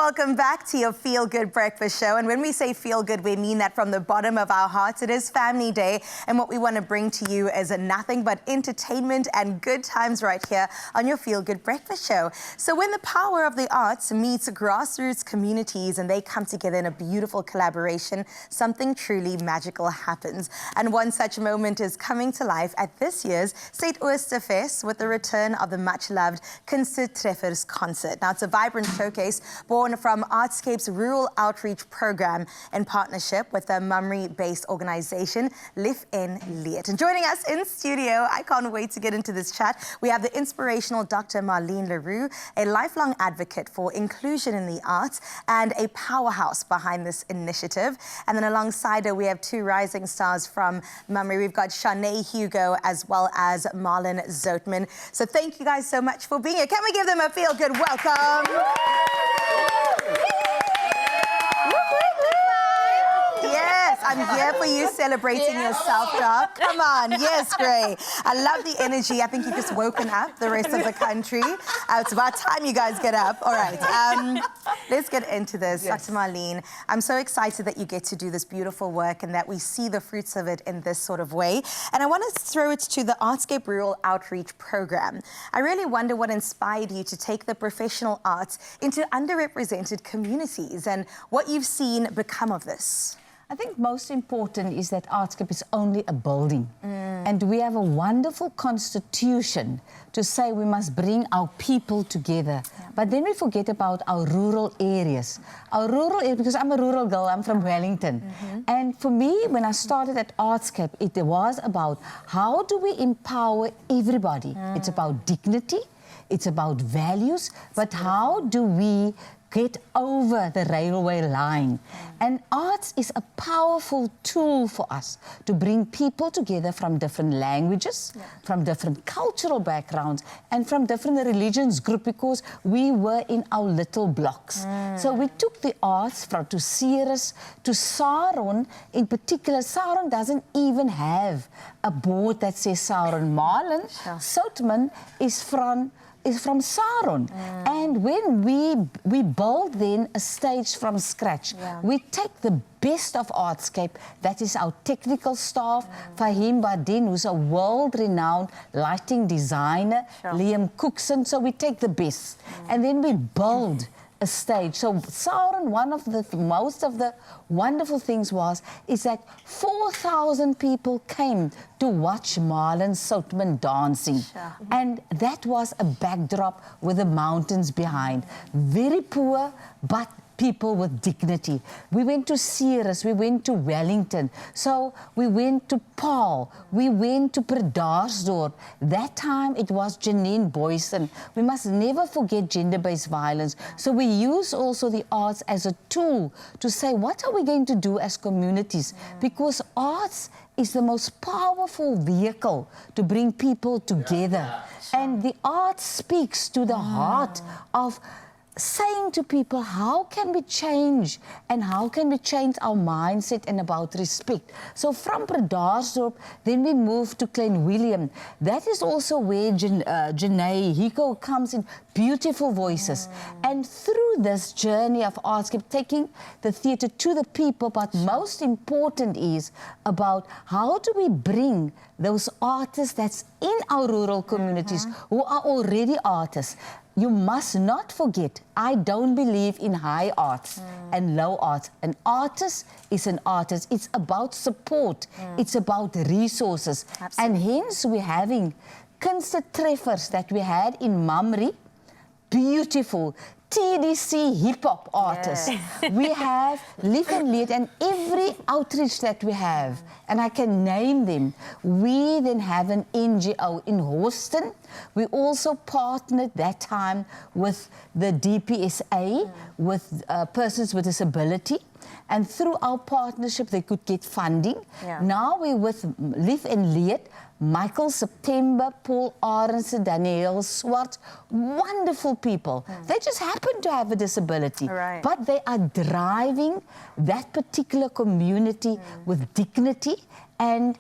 welcome back to your Feel Good Breakfast Show. And when we say feel good, we mean that from the bottom of our hearts. It is Family Day, and what we want to bring to you is nothing but entertainment and good times right here on your Feel Good Breakfast Show. So when the power of the arts meets grassroots communities and they come together in a beautiful collaboration, something truly magical happens. And one such moment is coming to life at this year's Suidoosterfees with the return of the much-loved Kunstetreffers concert. Now, it's a vibrant showcase born from Artscape's Rural Outreach Program in partnership with the Mummery-based organisation Live en Leert. And joining us in studio, I can't wait to get into this chat, we have the inspirational Dr. Marlene Leroux, a lifelong advocate for inclusion in the arts and a powerhouse behind this initiative. And then alongside her, we have two rising stars from Mummery. We've got Shanae Hugo as well as Marlon Zoutman. So thank you guys so much for being here. Can we give them a feel-good welcome? Yes, I'm here for you celebrating yourself, Doc. Come on, yes, Gray. I love the energy. I think you've just woken up the rest of the country. It's about time you guys get up. All right, let's get into this. Yes. Dr. Marlene, I'm so excited that you get to do this beautiful work and that we see the fruits of it in this sort of way. And I want to throw it to the Artscape Rural Outreach Program. I really wonder what inspired you to take the professional arts into underrepresented communities and what you've seen become of this. I think most important is that Artscape is only a building. And we have a wonderful constitution to say we must bring our people together. Yeah. But then we forget about our rural areas. Our rural areas, because I'm a rural girl, I'm from Wellington. And for me, when I started at Artscape, it was about how do we empower everybody? It's about dignity, it's about values, but how do we get over the railway line? And arts is a powerful tool for us to bring people together from different languages, from different cultural backgrounds, and from different religions group, because we were in our little blocks. So we took the arts from to Ceres to Saron. In particular, Saron doesn't even have a board that says Saron. Marlon Zoutman is from Saron. And when we build then a stage from scratch, we take the best of Artscape, that is our technical staff, Fahim Badin, who's a world-renowned lighting designer, Liam Cookson, so we take the best. And then we build a stage. So Saron, one of the most of the wonderful things is that 4,000 people came to watch Marlon Zoutman dancing. And that was a backdrop with the mountains behind. Very poor, but people with dignity. We went to Ceres, we went to Wellington, so we went to Paul, we went to Predarsdorp. That time it was Janine Boyson. We must never forget gender-based violence. So we use also the arts as a tool to say, what are we going to do as communities? Because arts is the most powerful vehicle to bring people together. And the art speaks to the heart of saying to people, how can we change and how can we change our mindset and about respect? So from Predarsdorp, then we move to Klein Willem. That is also where Janae Hiko comes in, beautiful voices. And through this journey of Artscape, taking the theatre to the people, but most important is about how do we bring those artists that's in our rural communities who are already artists. You must not forget, I don't believe in high arts and low arts. An artist is an artist. It's about support. It's about resources. And hence we're having Kunstetreffers that we had in Mummery, beautiful. TDC hip-hop artists. We have Live en Leert, and every outreach that we have, and I can name them, we then have an NGO in Houston. We also partnered that time with the DPSA, with persons with disability. And through our partnership, they could get funding. Now we're with Live en Leert, Michael September, Paul Arendse, Danielle Swart, wonderful people. They just happen to have a disability, but they are driving that particular community with dignity, and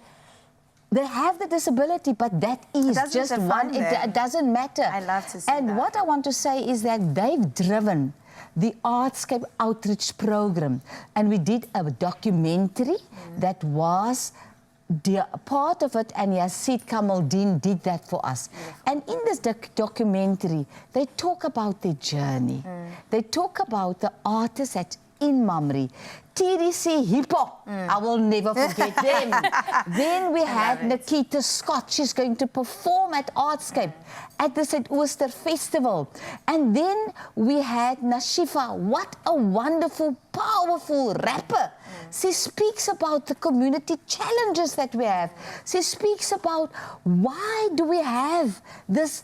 they have the disability, but that is just one, it doesn't matter. I love to see And that. what I want to say is that they've driven the Artscape Outreach Program. And we did a documentary that was part of it, and Yasid Kamaldeen did that for us. And in this documentary, they talk about their journey. They talk about the artists at in Mamre. TDC Hippo, I will never forget them. Then we had Nikita Scott. She's going to perform at Artscape at the Suidoosterfees Festival. And then we had Nashifa. What a wonderful, powerful rapper. She speaks about the community challenges that we have. She speaks about why do we have this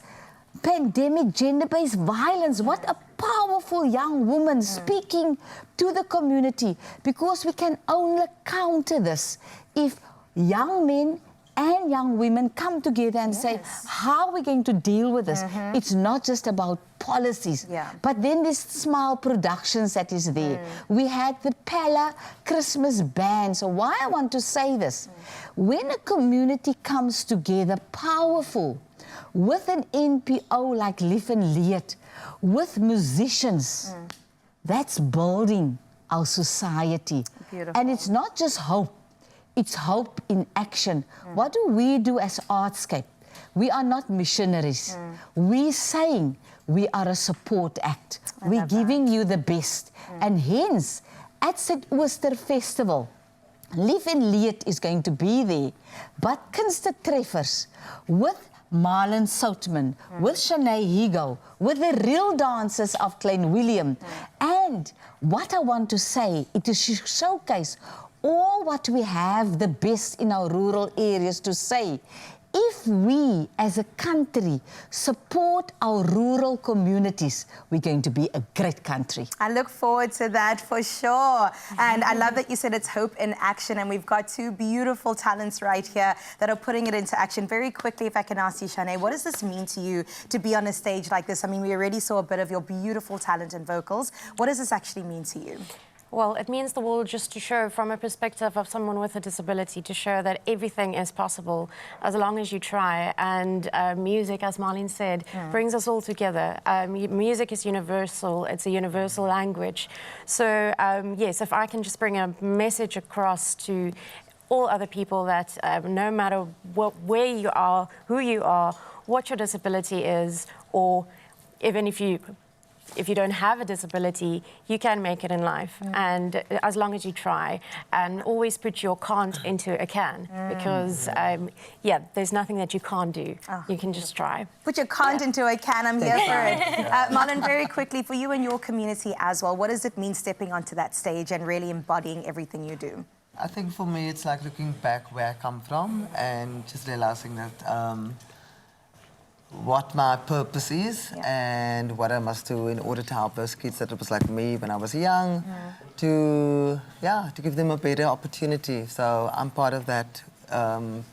pandemic, gender-based violence. What a powerful young woman speaking to the community, because we can only counter this if young men and young women come together and say, how are we going to deal with this? It's not just about policies, but then this Smile Productions that is there. We had the Pella Christmas band. So why I want to say this, when a community comes together powerful, with an NPO like Live and Lead, with musicians, that's building our society. Beautiful. And it's not just hope, it's hope in action. What do we do as Artscape? We are not missionaries. We're saying we are a support act. We're giving you the best. And hence, at Suidooster Festival, Live and Lead is going to be there. But Kunstetreffers with Marlon Soutman, with Shanae Higo, with the real dancers of Klein Willem. And what I want to say, it is to showcase all what we have the best in our rural areas to say. If we as a country support our rural communities, we're going to be a great country. I look forward to that for sure. And I love that you said it's hope in action, and we've got two beautiful talents right here that are putting it into action. Very quickly, if I can ask you, Shanae, what does this mean to you to be on a stage like this? I mean, we already saw a bit of your beautiful talent and vocals. What does this actually mean to you? Well, it means the world just to show from a perspective of someone with a disability, to show that everything is possible as long as you try. And music, as Marlene said, brings us all together. Music is universal. It's a universal language. So, yes, if I can just bring a message across to all other people that no matter where you are, who you are, what your disability is, or even if you don't have a disability, you can make it in life. And as long as you try, and always put your can't into a can, because, there's nothing that you can't do. You can just try. Put your can't into a can, I'm here for it. Marlon, very quickly, for you and your community as well, what does it mean stepping onto that stage and really embodying everything you do? I think for me, it's like looking back where I come from and just realizing that what my purpose is and what I must do in order to help those kids that was like me when I was young, to give them a better opportunity. So I'm part of that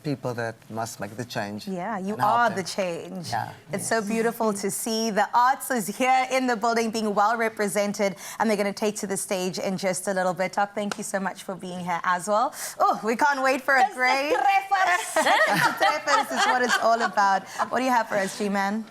people that must make the change. Yeah, you are the change. Yeah. It's so beautiful to see the arts is here in the building being well represented, and they're going to take to the stage in just a little bit. Doc, thank you so much for being here as well. Oh, we can't wait for a great... Kunstetreffers is what it's all about. What do you have for us, G-Man?